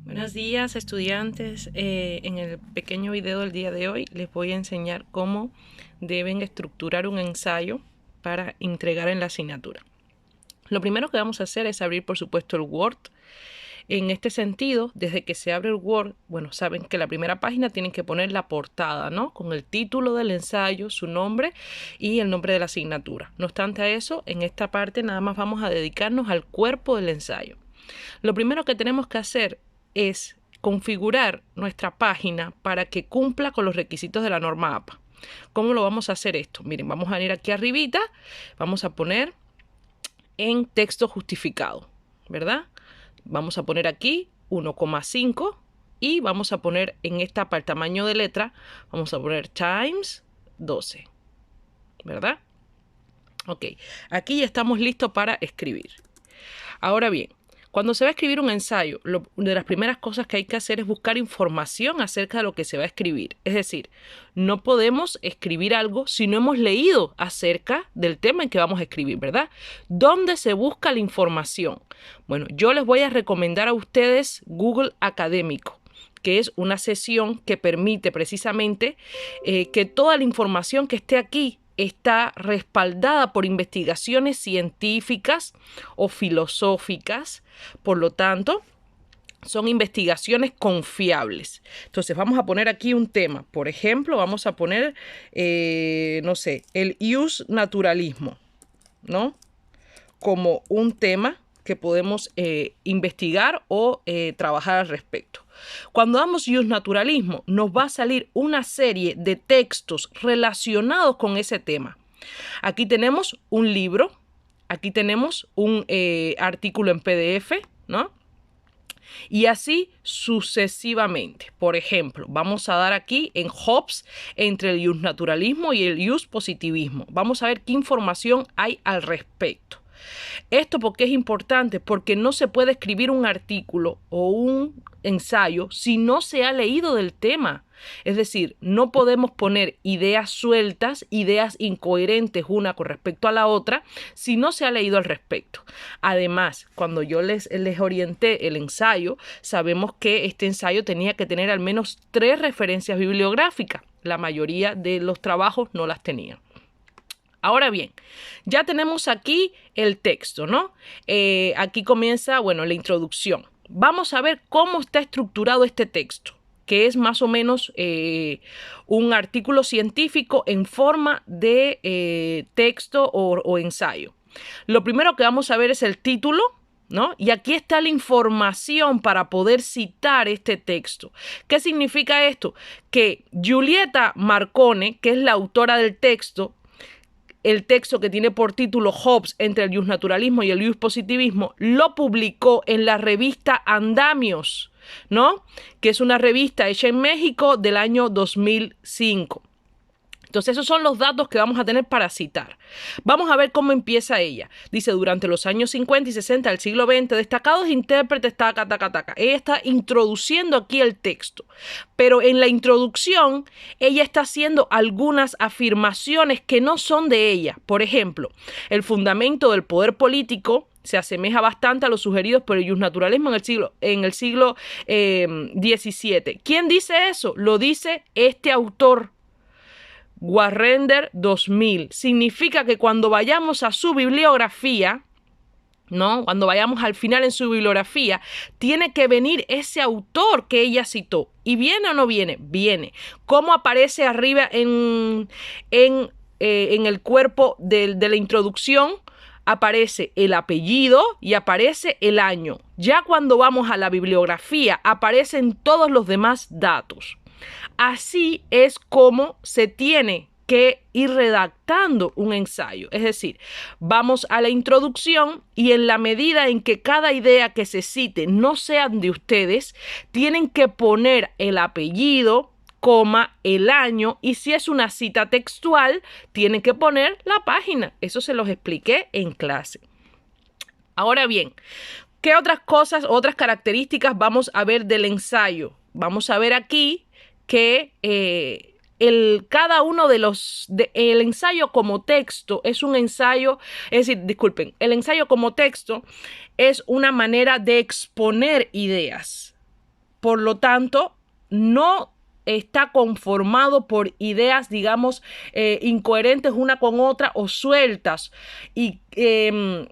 Buenos días, estudiantes. En el pequeño video del día de hoy les voy a enseñar cómo deben estructurar un ensayo para entregar en la asignatura. Lo primero que vamos a hacer es abrir, por supuesto, el Word. En este sentido, desde que se abre el Word, bueno, saben que la primera página tienen que poner la portada, ¿no? Con el título del ensayo, su nombre y el nombre de la asignatura. No obstante a eso, en esta parte nada más vamos a dedicarnos al cuerpo del ensayo. Lo primero que tenemos que hacer es configurar nuestra página para que cumpla con los requisitos de la norma APA. ¿Cómo lo vamos a hacer esto? Miren, vamos a ir aquí arribita, vamos a poner en texto justificado, ¿verdad? Vamos a poner aquí 1,5 y vamos a poner en esta para el tamaño de letra, vamos a poner times 12, ¿verdad? Ok, aquí ya estamos listos para escribir. Ahora bien, cuando se va a escribir un ensayo, de las primeras cosas que hay que hacer es buscar información acerca de lo que se va a escribir. Es decir, no podemos escribir algo si no hemos leído acerca del tema en que vamos a escribir, ¿verdad? ¿Dónde se busca la información? Bueno, yo les voy a recomendar a ustedes Google Académico, que es una sesión que permite precisamente que toda la información que esté aquí está respaldada por investigaciones científicas o filosóficas. Por lo tanto, son investigaciones confiables. Entonces, vamos a poner aquí un tema. Por ejemplo, vamos a poner, no sé, el naturalismo, ¿no? Como un tema que podemos investigar o trabajar al respecto. Cuando damos naturalismo, nos va a salir una serie de textos relacionados con ese tema. Aquí tenemos un libro, aquí tenemos un artículo en PDF, ¿no? Y así sucesivamente. Por ejemplo, vamos a dar aquí en Hobbes entre el naturalismo y el positivismo. Vamos a ver qué información hay al respecto. Esto porque es importante, porque no se puede escribir un artículo o un ensayo si no se ha leído del tema. Es decir, no podemos poner ideas sueltas, ideas incoherentes una con respecto a la otra, si no se ha leído al respecto. Además, cuando yo les orienté el ensayo, sabemos que este ensayo tenía que tener al menos 3 referencias bibliográficas. La mayoría de los trabajos no las tenían. Ahora bien, ya tenemos aquí el texto, ¿no? Aquí comienza, bueno, la introducción. Vamos a ver cómo está estructurado este texto, que es más o menos un artículo científico en forma de texto o ensayo. Lo primero que vamos a ver es el título, ¿no? Y aquí está la información para poder citar este texto. ¿Qué significa esto? Que Giulietta Marcone, que es la autora del texto, el texto que tiene por título Hobbes entre el naturalismo y el positivismo, lo publicó en la revista Andamios, ¿no? Que es una revista hecha en México del año 2005. Entonces, esos son los datos que vamos a tener para citar. Vamos a ver cómo empieza ella. Dice, durante los años 50 y 60 del siglo XX, destacados intérpretes, taca. Ella está introduciendo aquí el texto. Pero en la introducción, ella está haciendo algunas afirmaciones que no son de ella. Por ejemplo, el fundamento del poder político se asemeja bastante a lo sugerido por el naturalismo en el siglo XVII. ¿Quién dice eso? Lo dice este autor, Warrender 2000. Significa que cuando vayamos a su bibliografía, ¿no? Cuando vayamos al final en su bibliografía, tiene que venir ese autor que ella citó. ¿Y viene o no viene? Viene. ¿Cómo aparece arriba en el cuerpo de la introducción? Aparece el apellido y aparece el año. Ya cuando vamos a la bibliografía, aparecen todos los demás datos. Así es como se tiene que ir redactando un ensayo. Es decir, vamos a la introducción y en la medida en que cada idea que se cite no sean de ustedes, tienen que poner el apellido, coma, el año, y si es una cita textual, tienen que poner la página. Eso se los expliqué en clase. Ahora bien, ¿qué otras cosas, otras características vamos a ver del ensayo? Vamos a ver aquí que cada uno de el ensayo como texto es un ensayo, es decir, disculpen, el ensayo como texto es una manera de exponer ideas. por lo tanto, no está conformado por ideas, digamos, incoherentes una con otra o sueltas. Y en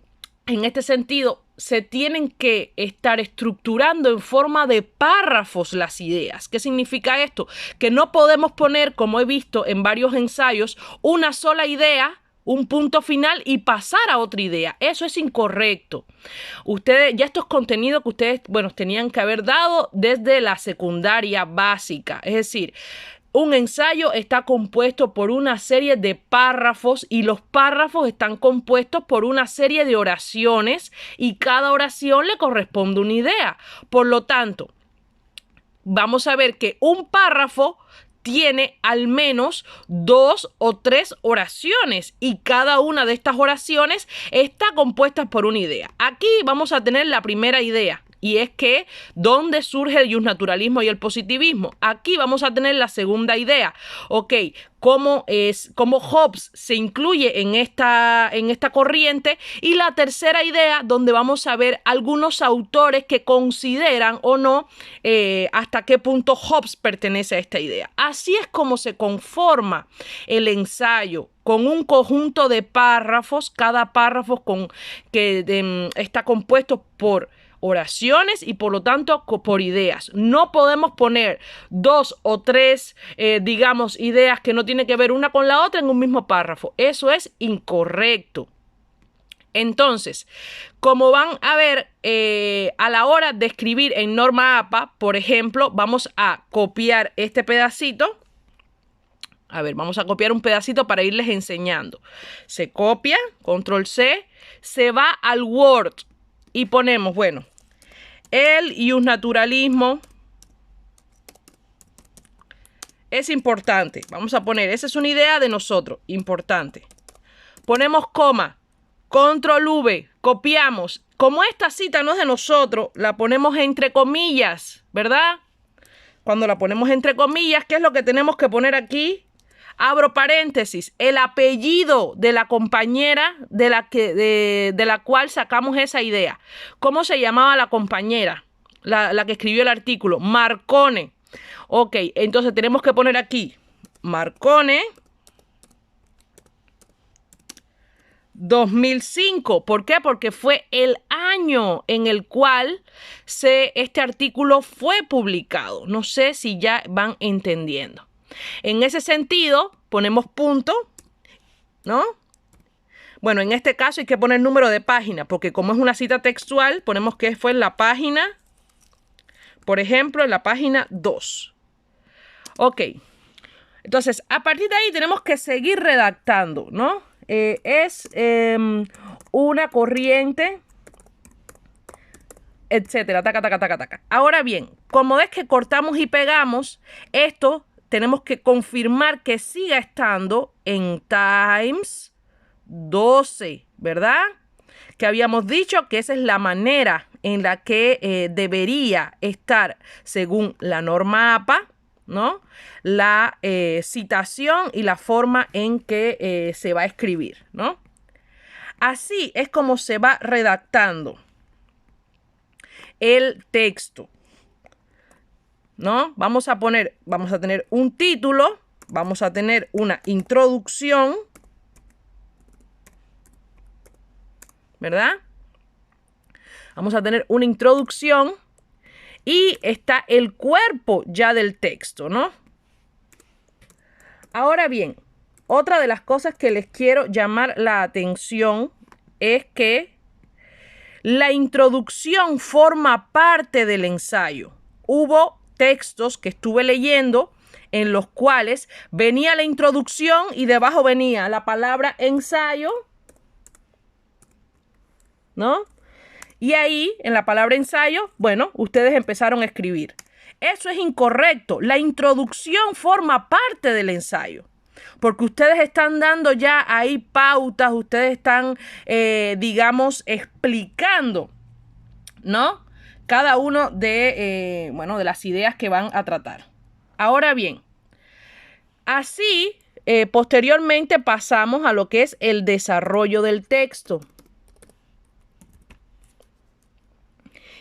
este sentido, se tienen que estar estructurando en forma de párrafos las ideas. ¿Qué significa esto? Que no podemos poner, como he visto en varios ensayos, una sola idea, un punto final y pasar a otra idea. Eso es incorrecto. Ustedes, ya estos contenidos que ustedes, bueno, tenían que haber dado desde la secundaria básica. Es decir, un ensayo está compuesto por una serie de párrafos y los párrafos están compuestos por una serie de oraciones y cada oración le corresponde una idea. Por lo tanto, vamos a ver que un párrafo tiene al menos 2 o 3 oraciones y cada una de estas oraciones está compuesta por una idea. Aquí vamos a tener la primera idea. Y es que, ¿dónde surge el justnaturalismo y el positivismo? Aquí vamos a tener la segunda idea. Ok, cómo Hobbes se incluye en esta corriente. Y la tercera idea, donde vamos a ver algunos autores que consideran o no hasta qué punto Hobbes pertenece a esta idea. Así es como se conforma el ensayo, con un conjunto de párrafos, cada párrafo está compuesto por oraciones y por lo tanto por ideas. No podemos poner 2 o 3, digamos, ideas que no tienen que ver una con la otra en un mismo párrafo. Eso es incorrecto. Entonces, como van a ver, a la hora de escribir en norma APA, por ejemplo, vamos a copiar este pedacito. A ver, vamos a copiar un pedacito para irles enseñando. Se copia, control C, se va al Word y ponemos, bueno, el justnaturalismo es importante. Vamos a poner, esa es una idea de nosotros, importante. Ponemos coma, control V, copiamos. Como esta cita no es de nosotros, la ponemos entre comillas, ¿verdad? Cuando la ponemos entre comillas, ¿qué es lo que tenemos que poner aquí? Abro paréntesis, el apellido de la compañera de la cual sacamos esa idea. ¿Cómo se llamaba la compañera? La que escribió el artículo. Marcone. Ok, entonces tenemos que poner aquí Marcone 2005. ¿Por qué? Porque fue el año en el cual este artículo fue publicado. No sé si ya van entendiendo. En ese sentido, ponemos punto, ¿no? Bueno, en este caso hay que poner número de página, porque como es una cita textual, ponemos que fue en la página, por ejemplo, en la página 2. Ok. Entonces, a partir de ahí tenemos que seguir redactando, ¿no? Es una corriente, etcétera, taca, taca, taca, taca. Ahora bien, como ves que cortamos y pegamos, esto tenemos que confirmar que siga estando en Times 12, ¿verdad? Que habíamos dicho que esa es la manera en la que debería estar según la norma APA, ¿no? La citación y la forma en que se va a escribir, ¿no? Así es como se va redactando el texto, ¿no? Vamos a tener un título, vamos a tener una introducción, ¿verdad? Vamos a tener una introducción y está el cuerpo ya del texto, ¿no? Ahora bien, otra de las cosas que les quiero llamar la atención es que la introducción forma parte del ensayo. Hubo textos que estuve leyendo en los cuales venía la introducción y debajo venía la palabra ensayo, ¿no? Y ahí, en la palabra ensayo, bueno, ustedes empezaron a escribir. Eso es incorrecto. La introducción forma parte del ensayo. Porque ustedes están dando ya ahí pautas, ustedes están, digamos, explicando, ¿no? Cada uno de las ideas que van a tratar. Ahora bien, así, posteriormente pasamos a lo que es el desarrollo del texto.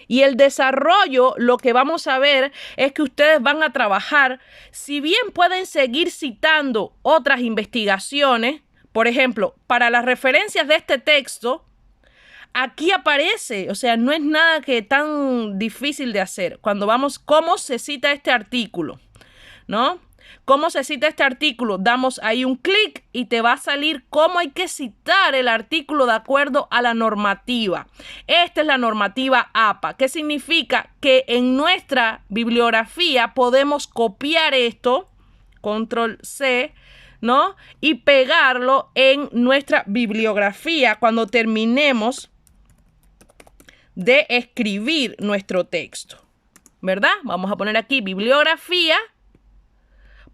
Y el desarrollo, lo que vamos a ver es que ustedes van a trabajar, si bien pueden seguir citando otras investigaciones, por ejemplo, para las referencias de este texto, aquí aparece, o sea, no es nada que tan difícil de hacer. Cuando vamos, ¿cómo se cita este artículo? ¿No? ¿Cómo se cita este artículo? Damos ahí un clic y te va a salir cómo hay que citar el artículo de acuerdo a la normativa. Esta es la normativa APA. ¿Qué significa? Que en nuestra bibliografía podemos copiar esto, control C, ¿no? Y pegarlo en nuestra bibliografía cuando terminemos de escribir nuestro texto, ¿verdad? Vamos a poner aquí bibliografía.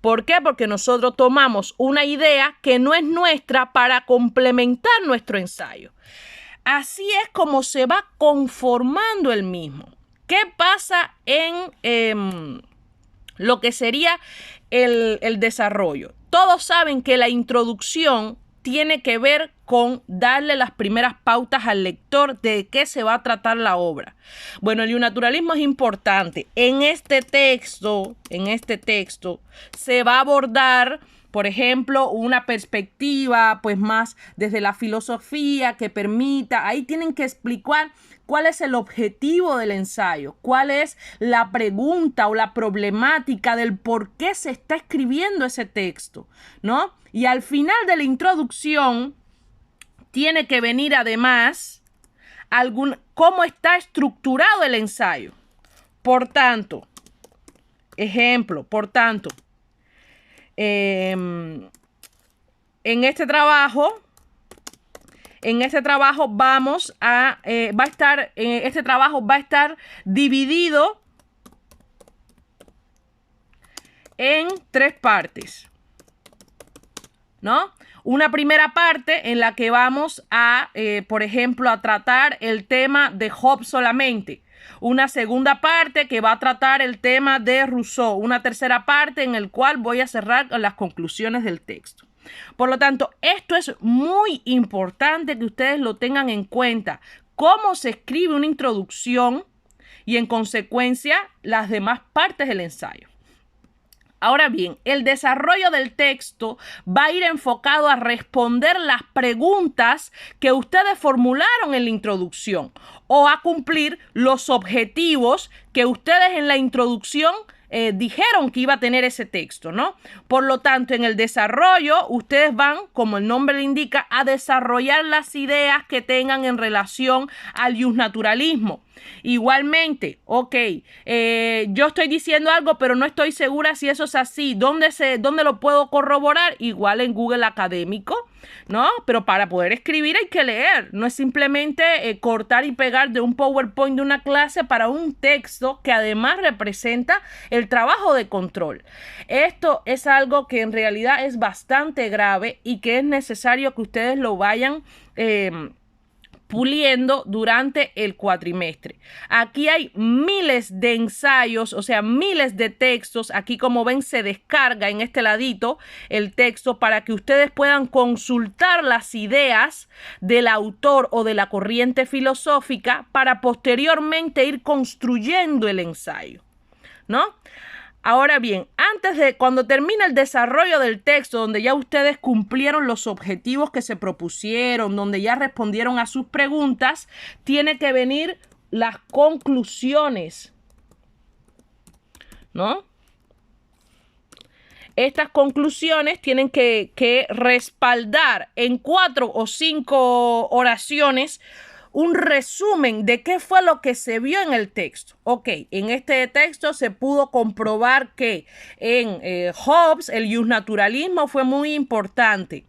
¿Por qué? Porque nosotros tomamos una idea que no es nuestra para complementar nuestro ensayo. Así es como se va conformando el mismo. ¿Qué pasa en lo que sería el desarrollo? Todos saben que la introducción tiene que ver con darle las primeras pautas al lector de qué se va a tratar la obra. Bueno, el naturalismo es importante. En este texto se va a abordar, por ejemplo, una perspectiva pues más desde la filosofía que permita, ahí tienen que explicar cuál es el objetivo del ensayo, cuál es la pregunta o la problemática del por qué se está escribiendo ese texto, ¿no? Y al final de la introducción tiene que venir además cómo está estructurado el ensayo. Por tanto, en este trabajo va a estar dividido en 3 partes, ¿no? Una primera parte en la que vamos a, por ejemplo, a tratar el tema de Hobbes solamente. Una segunda parte que va a tratar el tema de Rousseau. Una tercera parte en el cual voy a cerrar las conclusiones del texto. Por lo tanto, esto es muy importante que ustedes lo tengan en cuenta. Cómo se escribe una introducción y, en consecuencia, las demás partes del ensayo. Ahora bien, el desarrollo del texto va a ir enfocado a responder las preguntas que ustedes formularon en la introducción o a cumplir los objetivos que ustedes en la introducción dijeron que iba a tener ese texto, ¿no? Por lo tanto, en el desarrollo, ustedes van, como el nombre le indica, a desarrollar las ideas que tengan en relación al justnaturalismo. Igualmente, yo estoy diciendo algo, pero no estoy segura si eso es así. ¿Dónde lo puedo corroborar? Igual en Google Académico, ¿no? Pero para poder escribir hay que leer. No es simplemente cortar y pegar de un PowerPoint de una clase para un texto que además representa el trabajo de control. Esto es algo que en realidad es bastante grave y que es necesario que ustedes lo vayan puliendo durante el cuatrimestre. Aquí hay miles de ensayos, o sea, miles de textos. Aquí, como ven, se descarga en este ladito el texto para que ustedes puedan consultar las ideas del autor o de la corriente filosófica para posteriormente ir construyendo el ensayo, ¿no? Ahora bien, cuando termina el desarrollo del texto, donde ya ustedes cumplieron los objetivos que se propusieron, donde ya respondieron a sus preguntas, tiene que venir las conclusiones, ¿no? Estas conclusiones tienen que respaldar en 4 o 5 oraciones un resumen de qué fue lo que se vio en el texto. En este texto se pudo comprobar que en Hobbes el justnaturalismo fue muy importante.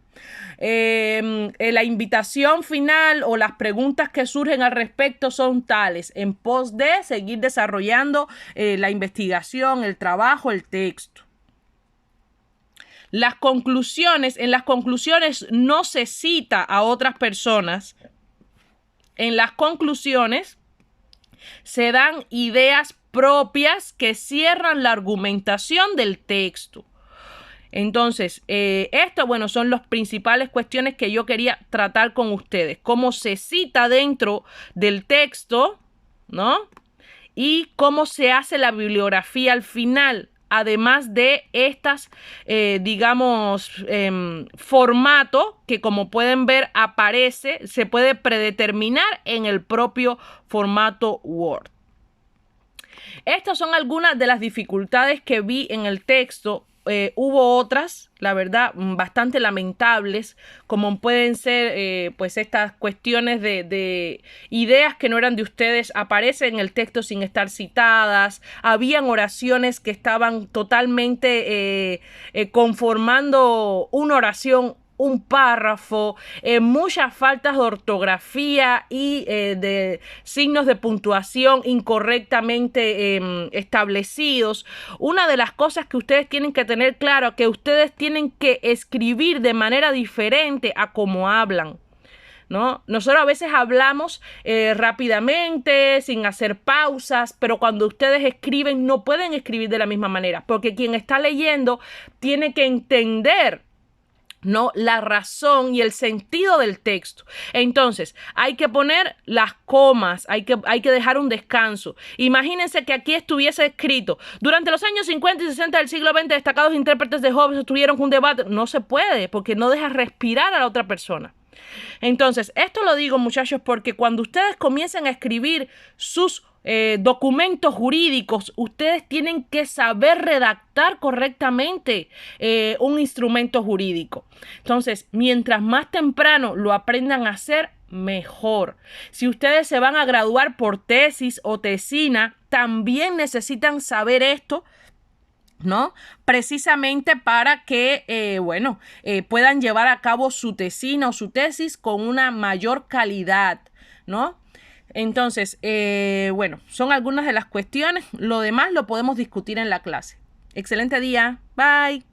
La invitación final o las preguntas que surgen al respecto son tales, en pos de seguir desarrollando la investigación, el trabajo, el texto. En las conclusiones no se cita a otras personas. En las conclusiones se dan ideas propias que cierran la argumentación del texto. Entonces, son las principales cuestiones que yo quería tratar con ustedes. Cómo se cita dentro del texto, ¿no? y cómo se hace la bibliografía al final. Además de estas, formato que, como pueden ver, aparece, se puede predeterminar en el propio formato Word. Estas son algunas de las dificultades que vi en el texto. Hubo otras, la verdad, bastante lamentables, como pueden ser pues estas cuestiones de ideas que no eran de ustedes, aparecen en el texto sin estar citadas, habían oraciones que estaban totalmente conformando una oración, un párrafo, muchas faltas de ortografía y de signos de puntuación incorrectamente establecidos. Una de las cosas que ustedes tienen que tener claro es que ustedes tienen que escribir de manera diferente a como hablan, ¿no? Nosotros a veces hablamos rápidamente, sin hacer pausas, pero cuando ustedes escriben no pueden escribir de la misma manera, porque quien está leyendo tiene que entender, ¿no?, la razón y el sentido del texto. Entonces, hay que poner las comas, hay que dejar un descanso. Imagínense que aquí estuviese escrito: durante los años 50 y 60 del siglo XX, destacados intérpretes de Hobbes tuvieron un debate. No se puede, porque no deja respirar a la otra persona. Entonces, esto lo digo, muchachos, porque cuando ustedes comiencen a escribir sus documentos jurídicos, ustedes tienen que saber redactar correctamente un instrumento jurídico. Entonces, mientras más temprano lo aprendan a hacer, mejor. Si ustedes se van a graduar por tesis o tesina, también necesitan saber esto, ¿no? Precisamente para que, puedan llevar a cabo su tesina o su tesis con una mayor calidad, ¿no? Entonces, son algunas de las cuestiones. Lo demás lo podemos discutir en la clase. Excelente día. Bye.